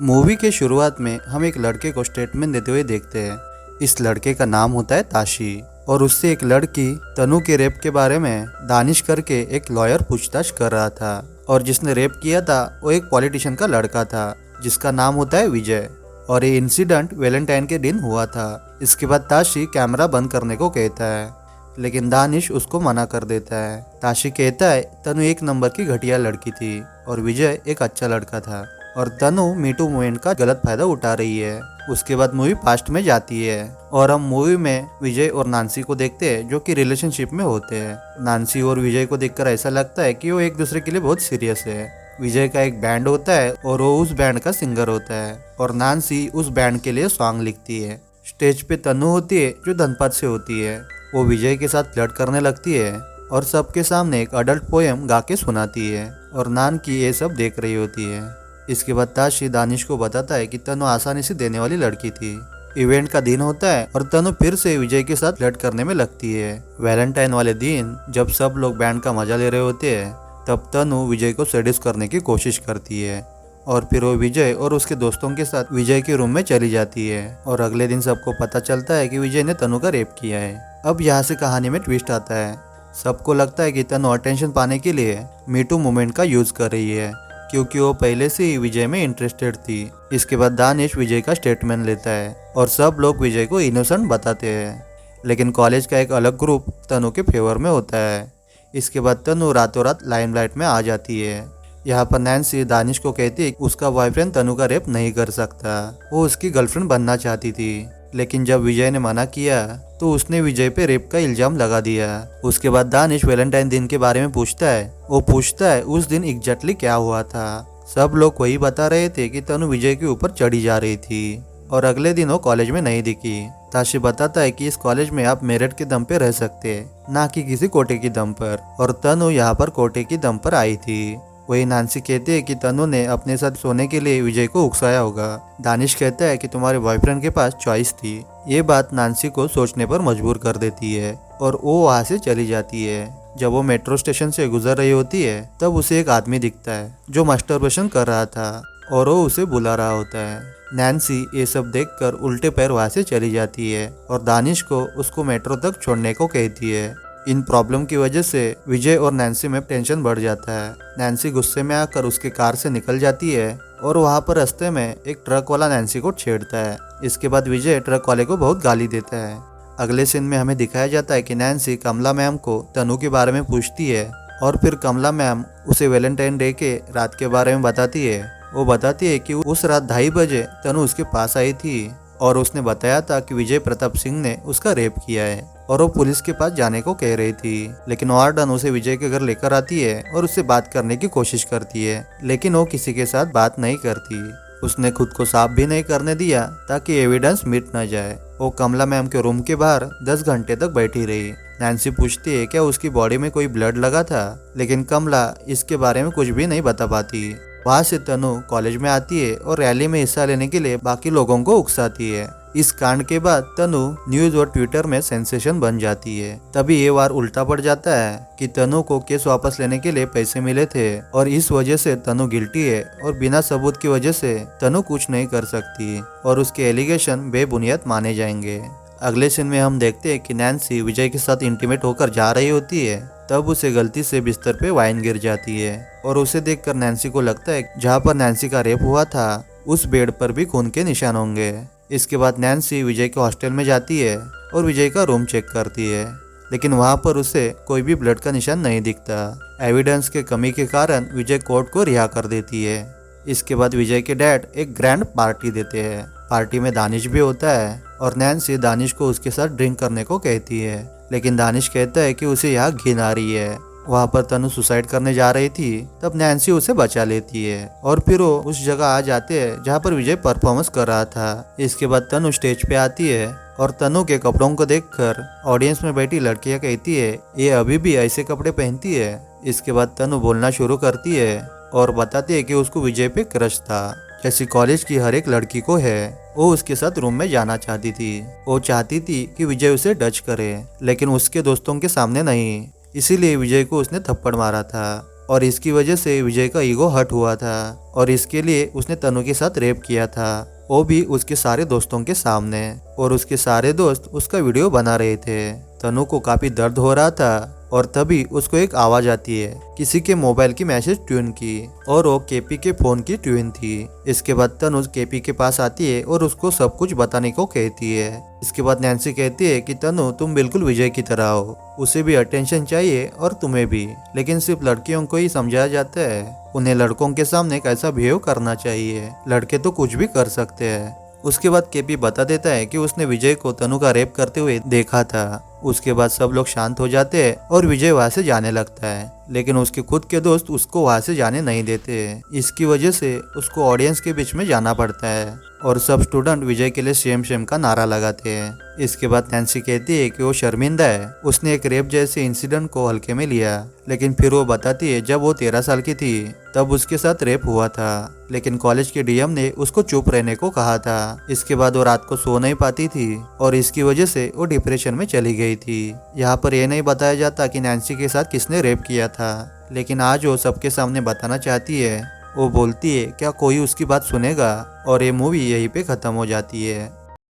Movie के शुरुआत में हम एक लड़के को स्टेटमेंट देते हुए देखते हैं। इस लड़के का नाम होता है ताशी और उससे एक लड़की तनु के रेप के बारे में दानिश करके एक लॉयर पूछताछ कर रहा था और जिसने रेप किया था वो एक पॉलिटिशियन का लड़का था जिसका नाम होता है विजय। और ये इंसिडेंट वैलेंटाइन के दिन हुआ था। इसके बाद ताशी कैमरा बंद करने को कहता है लेकिन दानिश उसको मना कर देता है। ताशी कहता है तनु एक नंबर की घटिया लड़की थी और विजय एक अच्छा लड़का था और तनु मीटू मूवमेंट का गलत फायदा उठा रही है। उसके बाद मूवी पास्ट में जाती है और हम मूवी में विजय और नांसी को देखते हैं जो कि रिलेशनशिप में होते हैं। नांसी और विजय को देखकर ऐसा लगता है कि वो एक दूसरे के लिए बहुत सीरियस है। विजय का एक बैंड होता है और वो उस बैंड का सिंगर होता है और नांसी उस बैंड के लिए सॉन्ग लिखती है। स्टेज पे तनु होती है जो धनपत से होती है। वो विजय के साथ फ्लर्ट करने लगती है और सबके सामने एक अडल्ट पोएम गा के सुनाती है और नान की ये सब देख रही होती है। इसके बाद ताशी दानिश को बताता है कि तनु आसानी से देने वाली लड़की थी। इवेंट का दिन होता है और तनु फिर से विजय के साथ फ्लर्ट करने में लगती है। वैलेंटाइन वाले दिन जब सब लोग बैंड का मजा ले रहे होते हैं तब तनु विजय को सेड्यूस करने की कोशिश करती है और फिर वो विजय और उसके दोस्तों के साथ विजय के रूम में चली जाती है और अगले दिन सबको पता चलता है कि विजय ने तनु का रेप किया है। अब यहाँ से कहानी में ट्विस्ट आता है। सबको लगता है कि तनु अटेंशन पाने के लिए मीटू मूवमेंट का यूज कर रही है क्योंकि वो पहले से ही विजय में इंटरेस्टेड थी। इसके बाद दानिश विजय का स्टेटमेंट लेता है और सब लोग विजय को इनोसेंट बताते हैं लेकिन कॉलेज का एक अलग ग्रुप तनु के फेवर में होता है। इसके बाद तनु रातों रात लाइमलाइट में आ जाती है। यहाँ पर नैन्सी दानिश को कहती है कि उसका बॉयफ्रेंड तनु का रेप नहीं कर सकता, वो उसकी गर्लफ्रेंड बनना चाहती थी। लेकिन जब विजय ने मना किया तो उसने विजय पे रेप का इल्जाम लगा दिया। उसके बाद दानिश वैलेंटाइन दिन के बारे में पूछता है। वो पूछता है उस दिन एग्जैक्टली क्या हुआ था। सब लोग वही बता रहे थे कि तनु विजय के ऊपर चढ़ी जा रही थी और अगले दिन वो कॉलेज में नहीं दिखी। ताशी बताता है कि इस कॉलेज में आप मेरिट के दम पे रह सकते हैं ना कि किसी कोटे की दम पर, और तनु यहाँ पर कोटे की दम पर आई थी। वही नांसी कहती है कि तनु ने अपने साथ सोने के लिए विजय को उकसाया होगा। दानिश कहता है कि तुम्हारे बॉयफ्रेंड के पास चॉइस थी। ये बात नांसी को सोचने पर मजबूर कर देती है और वो वहाँ से चली जाती है। जब वो मेट्रो स्टेशन से गुजर रही होती है तब उसे एक आदमी दिखता है जो मास्टरबेशन कर रहा था और वो उसे बुला रहा होता है। नैन्सी ये सब देखकर उल्टे पैर वहाँ से चली जाती है और दानिश को उसको मेट्रो तक छोड़ने को कहती है। इन प्रॉब्लम की वजह से विजय और नैन्सी में टेंशन बढ़ जाता है। नैन्सी गुस्से में आकर उसके कार से निकल जाती है और वहाँ पर रास्ते में एक ट्रक वाला नैन्सी को छेड़ता है। इसके बाद विजय ट्रक वाले को बहुत गाली देता है। अगले सीन में हमें दिखाया जाता है कि नैन्सी कमला मैम को तनु के बारे में पूछती है और फिर कमला मैम उसे वैलेंटाइन डे के रात के बारे में बताती है। वो बताती है कि उस रात 2:30 बजे तनु उसके पास आई थी और उसने बताया था कि विजय प्रताप सिंह ने उसका रेप किया है और वो पुलिस के पास जाने को कह रही थी। लेकिन वार्डन उसे विजय के घर लेकर आती है और उससे बात करने की कोशिश करती है लेकिन वो किसी के साथ बात नहीं करती। उसने खुद को साफ भी नहीं करने दिया ताकि एविडेंस मिट न जाए। वो कमला मैम के रूम के बाहर 10 घंटे तक बैठी रही। नैन्सी पूछती है क्या उसकी बॉडी में कोई ब्लड लगा था, लेकिन कमला इसके बारे में कुछ भी नहीं बता पाती। वहाँ से तनु कॉलेज में आती है और रैली में हिस्सा लेने के लिए बाकी लोगों को उकसाती है। इस कांड के बाद तनु न्यूज और ट्विटर में सेंसेशन बन जाती है। तभी ये वार उल्टा पड़ जाता है कि तनु को केस वापस लेने के लिए पैसे मिले थे और इस वजह से तनु गिल्टी है और बिना सबूत की वजह से तनु कुछ नहीं कर सकती और उसके एलिगेशन बेबुनियाद माने जाएंगे। अगले सीन में हम देखते हैं कि नैन्सी विजय के साथ इंटीमेट होकर जा रही होती है तब उसे गलती से बिस्तर पे वाइन गिर जाती है और उसे देखकर नैन्सी को लगता है जहाँ पर नैन्सी का रेप हुआ था उस बेड पर भी खून के निशान होंगे। इसके बाद नैन्सी विजय के हॉस्टल में जाती है और विजय का रूम चेक करती है लेकिन वहाँ पर उसे कोई भी ब्लड का निशान नहीं दिखता। एविडेंस के कमी के कारण विजय कोर्ट को रिहा कर देती है। इसके बाद विजय के डैड एक ग्रैंड पार्टी देते हैं। पार्टी में दानिश भी होता है और नैन्सी दानिश को उसके साथ ड्रिंक करने को कहती है लेकिन दानिश कहता है कि उसे यहाँ घिन आ रही है। वहाँ पर तनु सुसाइड करने जा रही थी तब नैन्सी उसे बचा लेती है और फिर वो उस जगह आ जाते हैं जहाँ पर विजय परफॉर्मेंस कर रहा था। इसके बाद तनु स्टेज पे आती है और तनु के कपड़ों को देखकर ऑडियंस में बैठी लड़कियां कहती है ये अभी भी ऐसे कपड़े पहनती है। इसके बाद तनु बोलना शुरू करती है और बताती है कि उसको विजय पे क्रश था जैसी कॉलेज की हर एक लड़की को है। वो उसके साथ रूम में जाना चाहती थी। वो चाहती थी कि विजय उसे टच करे लेकिन उसके दोस्तों के सामने नहीं, इसीलिए विजय को उसने थप्पड़ मारा था। और इसकी वजह से विजय का ईगो हर्ट हुआ था और इसके लिए उसने तनु के साथ रेप किया था, वो भी उसके सारे दोस्तों के सामने। और उसके सारे दोस्त उसका वीडियो बना रहे थे। तनु को काफी दर्द हो रहा था और तभी उसको एक आवाज आती है किसी के मोबाइल की मैसेज ट्यून की, और वो केपी के फोन की ट्यून थी। इसके बाद तनु केपी के पास आती है और उसको सब कुछ बताने को कहती है। इसके बाद नैन्सी कहती है कि तनु तुम बिल्कुल विजय की तरह हो, उसे भी अटेंशन चाहिए और तुम्हें भी, लेकिन सिर्फ लड़कियों को ही समझाया जाता है, उन्हें लड़कों के सामने कैसा बिहेव करना चाहिए, लड़के तो कुछ भी कर सकते हैं। उसके बाद केपी बता देता है कि उसने विजय को तनु का रेप करते हुए देखा था। उसके बाद सब लोग शांत हो जाते हैं और विजय वहां से जाने लगता है, लेकिन उसके खुद के दोस्त उसको वहां से जाने नहीं देते। इसकी वजह से उसको ऑडियंस के बीच में जाना पड़ता है और सब स्टूडेंट विजय के लिए सेम सेम का नारा लगाते हैं। इसके बाद नैन्सी कहती है कि वो शर्मिंदा है, उसने एक रेप जैसे इंसिडेंट को हल्के में लिया, लेकिन फिर वो बताती है जब वो 13 साल की थी तब उसके साथ रेप हुआ था, लेकिन कॉलेज के डीएम ने उसको चुप रहने को कहा था। इसके बाद वो रात को सो नहीं पाती थी और इसकी वजह से वो डिप्रेशन में चली गई थी। यहाँ पर यह नहीं बताया जाता कि नैन्सी के साथ किसने रेप किया था, लेकिन आज वो सबके सामने बताना चाहती है। वो बोलती है क्या कोई उसकी बात सुनेगा, और ये मूवी यहीं पे खत्म हो जाती है।